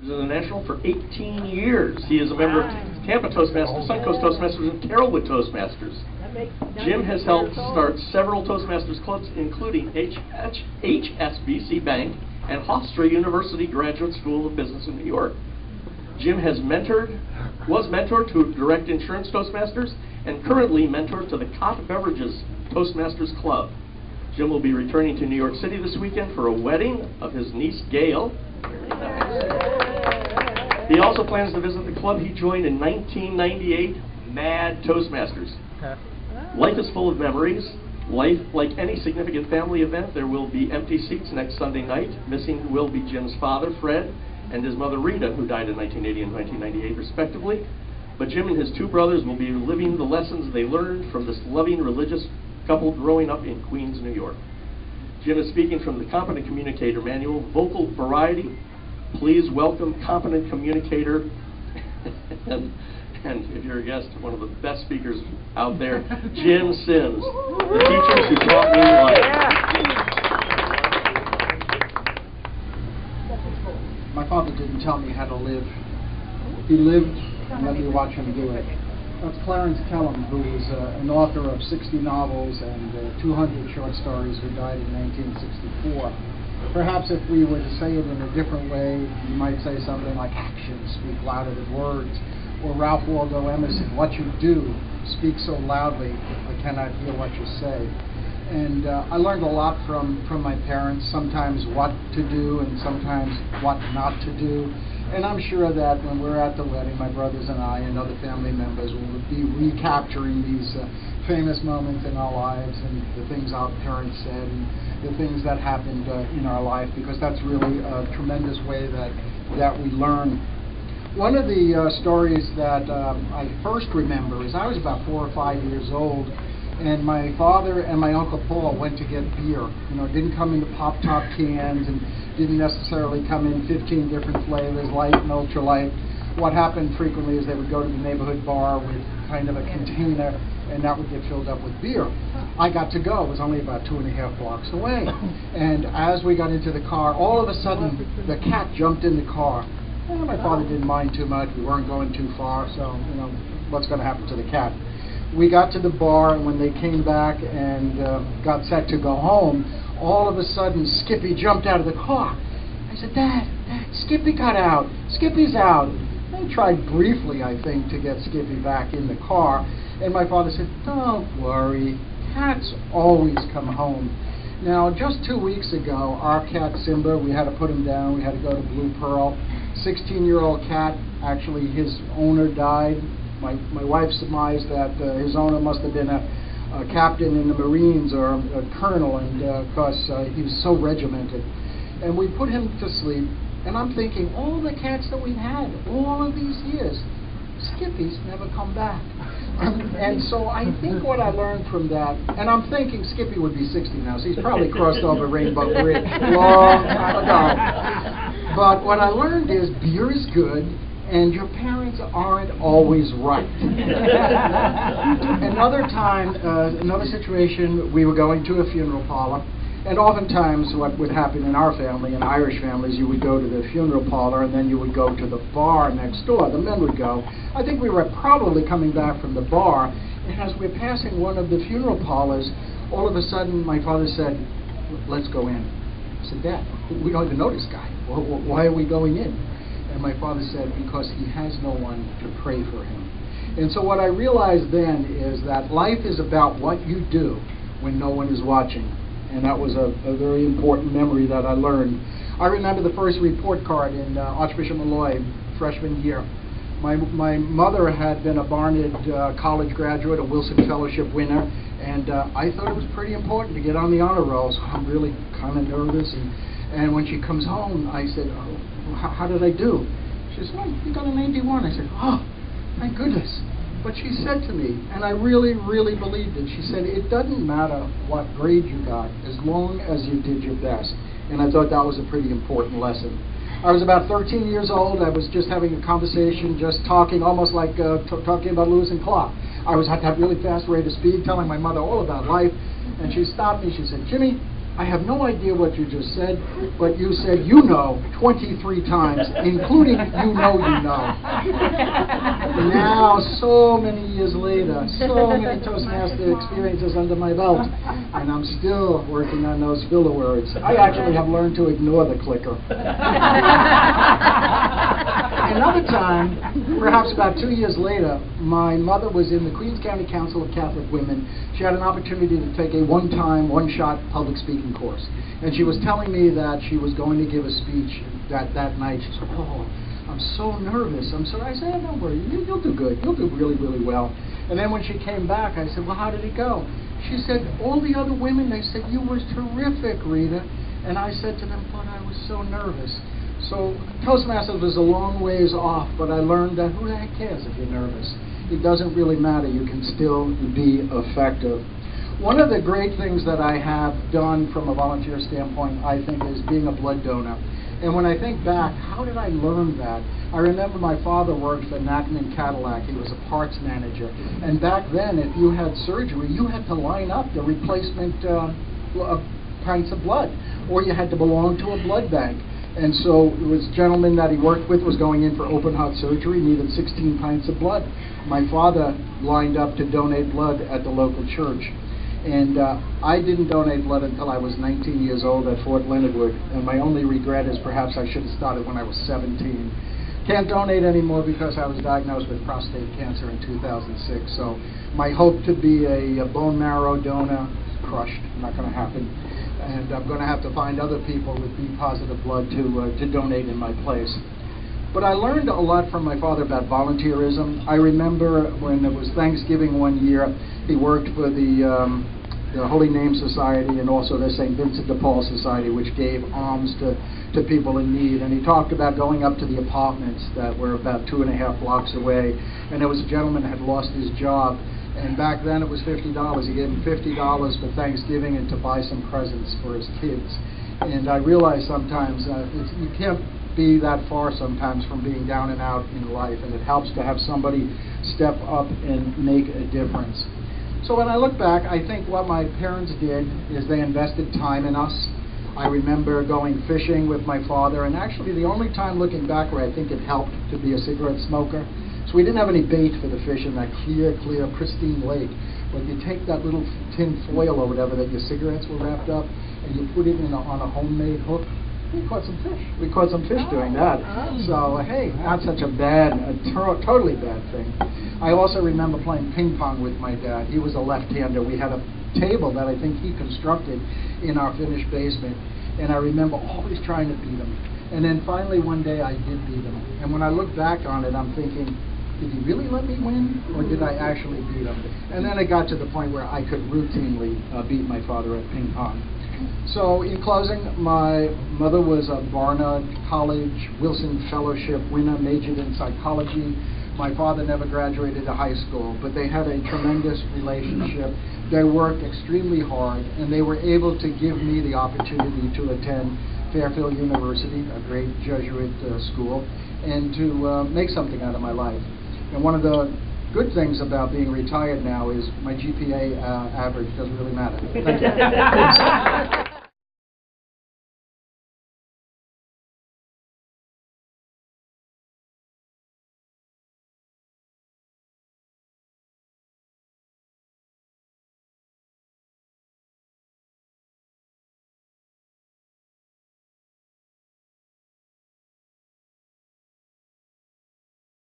International for 18 years. He is a member of Tampa Toastmasters, Suncoast Toastmasters, and Carrollwood Toastmasters. Jim has helped start several Toastmasters clubs, including HSBC Bank and Hofstra University Graduate School of Business in New York. Jim was mentored to direct Insurance Toastmasters and currently mentored to the Cott Beverages Toastmasters Club. Jim will be returning to New York City this weekend for a wedding of his niece, Gail. Very nice. He also plans to visit the club he joined in 1998, Mad Toastmasters. Life is full of memories. Life, like any significant family event, there will be empty seats next Sunday night. Missing will be Jim's father, Fred, and his mother, Rita, who died in 1980 and 1998, respectively. But Jim and his two brothers will be living the lessons they learned from this loving religious couple growing up in Queens, New York. Jim is speaking from the Competent Communicator Manual, Vocal Variety. Please welcome Competent Communicator, and if you're a guest, one of the best speakers out there, Jim Simms, the teachers who taught me life. My father didn't tell me how to live. He lived and let me watch him do it. That's Clarence Kellum, who was an author of 60 novels and 200 short stories, who died in 1964. Perhaps if we were to say it in a different way, you might say something like, actions speak louder than words. Or Ralph Waldo Emerson, what you do speaks so loudly, I cannot hear what you say. And I learned a lot from my parents, sometimes what to do and sometimes what not to do. And I'm sure that when we're at the wedding, my brothers and I and other family members will be recapturing these famous moments in our lives and the things our parents said and the things that happened in our life, because that's really a tremendous way that we learn. One of the stories that I first remember is I was about 4 or 5 years old, and my father and my Uncle Paul went to get beer. You know, it didn't come in the pop-top cans and didn't necessarily come in 15 different flavors, light and ultralight. What happened frequently is they would go to the neighborhood bar with kind of a container, and that would get filled up with beer. I got to go. It was only about 2.5 blocks away. And as we got into the car, all of a sudden, the cat jumped in the car. Well, my father didn't mind too much. We weren't going too far, so, you know, what's going to happen to the cat? We got to the bar, and when they came back and got set to go home, all of a sudden, Skippy jumped out of the car. I said, Dad, Skippy got out. Skippy's out. I tried briefly, I think, to get Skippy back in the car, and my father said, don't worry, cats always come home. Now, just 2 weeks ago, our cat Simba, we had to put him down. We had to go to Blue Pearl. 16-year-old cat, actually his owner died. My wife surmised that his owner must have been a captain in the Marines or a colonel, and because he was so regimented. And we put him to sleep, and I'm thinking, all the cats that we've had all of these years, Skippy's never come back. And so I think what I learned from that, and I'm thinking Skippy would be 60 now, so he's probably crossed over Rainbow Bridge a long time ago. But what I learned is beer is good, and your parents aren't always right. Another time, another situation, we were going to a funeral parlor, and oftentimes what would happen in our family, in Irish families, you would go to the funeral parlor and then you would go to the bar next door. The men would go. I think we were probably coming back from the bar, and as we're passing one of the funeral parlors, all of a sudden my father said, let's go in. I said, Dad, we don't even know this guy. Why are we going in? And my father said, because he has no one to pray for him. And so what I realized then is that life is about what you do when no one is watching. And that was a very important memory that I learned. I remember the first report card in Archbishop Malloy, freshman year. My mother had been a Barnard College graduate, a Wilson Fellowship winner, and I thought it was pretty important to get on the honor roll, so I'm really kind of nervous. And when she comes home, I said, oh, how did I do? She said, well, you got an 81. I said, oh, thank goodness. But she said to me, and I really, really believed it, she said, it doesn't matter what grade you got as long as you did your best. And I thought that was a pretty important lesson. I was about 13 years old. I was just having a conversation, just talking, almost like talking about Lewis and Clark. I was at that really fast rate of speed, telling my mother all about life. And she stopped me. She said, Jimmy, I have no idea what you just said, but you said you know 23 times, including you know. Now, so many years later, so many Toastmaster experiences under my belt, and I'm still working on those filler words. I actually have learned to ignore the clicker. Another time, perhaps about 2 years later, my mother was in the Queens County Council of Catholic Women. She had an opportunity to take a one-time, one-shot public speaking course. And she was telling me that she was going to give a speech that night. She said, "Oh, I'm so nervous." I said, "Don't worry, you'll do good. You'll do really, really well." And then when she came back, I said, "Well, how did it go?" She said, "All the other women, they said, you were terrific, Rita." And I said to them, "But I was so nervous." So Toastmasters was a long ways off, but I learned that who the heck cares if you're nervous? It doesn't really matter. You can still be effective. One of the great things that I have done from a volunteer standpoint, I think, is being a blood donor. And when I think back, how did I learn that? I remember my father worked for Nachman Cadillac. He was a parts manager. And back then, if you had surgery, you had to line up the replacement pints of blood, or you had to belong to a blood bank. And so it was a gentleman that he worked with was going in for open heart surgery, needed 16 pints of blood. My father lined up to donate blood at the local church. And I didn't donate blood until I was 19 years old at Fort Leonard Wood. And my only regret is perhaps I should have started when I was 17. Can't donate anymore because I was diagnosed with prostate cancer in 2006. So my hope to be a bone marrow donor, crushed, not going to happen. And I'm going to have to find other people with B positive blood to donate in my place. But I learned a lot from my father about volunteerism. I remember when it was Thanksgiving one year, he worked for the Holy Name Society and also the St. Vincent de Paul Society, which gave alms to people in need. And he talked about going up to the apartments that were about 2.5 blocks away. And there was a gentleman that had lost his job. And back then it was $50. He gave him $50 for Thanksgiving and to buy some presents for his kids. And I realize sometimes you can't be that far sometimes from being down and out in life, and it helps to have somebody step up and make a difference. So when I look back, I think what my parents did is they invested time in us. I remember going fishing with my father, and actually the only time looking back where I think it helped to be a cigarette smoker. So we didn't have any bait for the fish in that clear, pristine lake. But you take that little tin foil or whatever that your cigarettes were wrapped up, and you put it on a homemade hook. We caught some fish. We caught some fish doing that. So, hey, not such a totally bad thing. I also remember playing ping pong with my dad. He was a left-hander. We had a table that I think he constructed in our finished basement. And I remember always trying to beat him. And then finally one day I did beat him. And when I look back on it, I'm thinking, did he really let me win, or did I actually beat him? And then it got to the point where I could routinely beat my father at ping pong. So in closing, my mother was a Barnard College Wilson Fellowship winner, majored in psychology. My father never graduated to high school, but they had a tremendous relationship. They worked extremely hard, and they were able to give me the opportunity to attend Fairfield University, a great Jesuit school, and to make something out of my life. And one of the good things about being retired now is my GPA average doesn't really matter. Thank you.